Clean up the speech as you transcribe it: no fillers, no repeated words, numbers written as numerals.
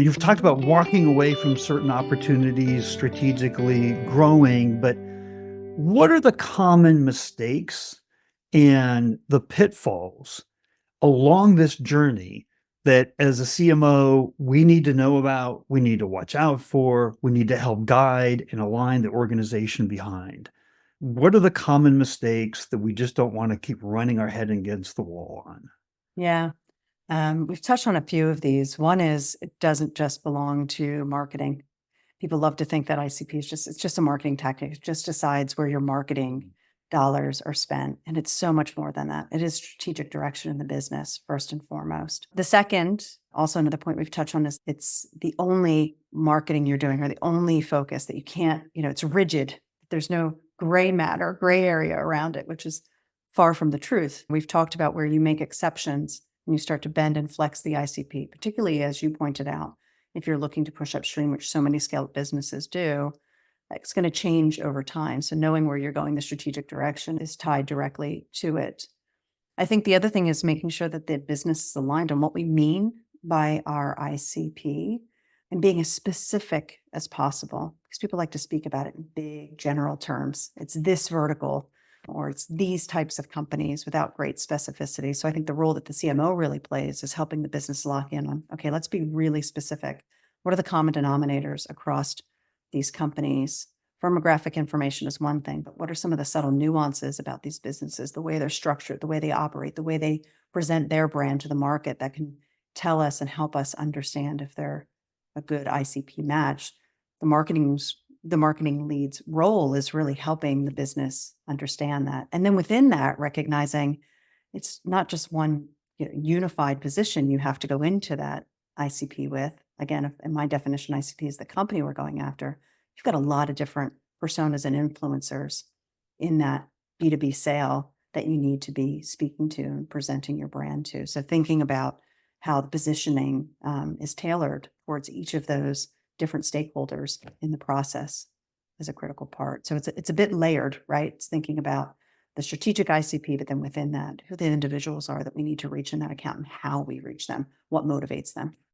You've talked about walking away from certain opportunities, strategically growing, but what are the common mistakes and the pitfalls along this journey that as a CMO, we need to know about, we need to watch out for, we need to help guide and align the organization behind? What are the common mistakes that we just don't want to keep running our head against the wall on? Yeah. We've touched on a few of these. One is it doesn't just belong to marketing. People love to think that ICP is it's just a marketing tactic. It just decides where your marketing dollars are spent. And it's so much more than that. It is strategic direction in the business, first and foremost. The second, also another point we've touched on, is it's the only marketing you're doing or the only focus that you can't, it's rigid. There's no gray matter, gray area around it, which is far from the truth. We've talked about where you make exceptions and you start to bend and flex the ICP, particularly as you pointed out, if you're looking to push upstream, which so many scaled businesses do, it's going to change over time. So knowing where you're going, the strategic direction is tied directly to it. I think the other thing is making sure that the business is aligned on what we mean by our ICP and being as specific as possible because people like to speak about it in big general terms. It's this vertical or it's these types of companies without great specificity. So I think the role that the CMO really plays is helping the business lock in on, okay, let's be really specific. What are the common denominators across these companies? Firmographic information is one thing, but what are some of the subtle nuances about these businesses, the way they're structured, the way they operate, the way they present their brand to the market that can tell us and help us understand if they're a good ICP match? The marketing lead's role is really helping the business understand that. And then within that, recognizing it's not just one unified position you have to go into that ICP with. Again, in my definition, ICP is the company we're going after. You've got a lot of different personas and influencers in that B2B sale that you need to be speaking to and presenting your brand to. So thinking about how the positioning is tailored towards each of those different stakeholders in the process is a critical part. So it's a bit layered, right? It's thinking about the strategic ICP, but then within that, who the individuals are that we need to reach in that account and how we reach them, what motivates them.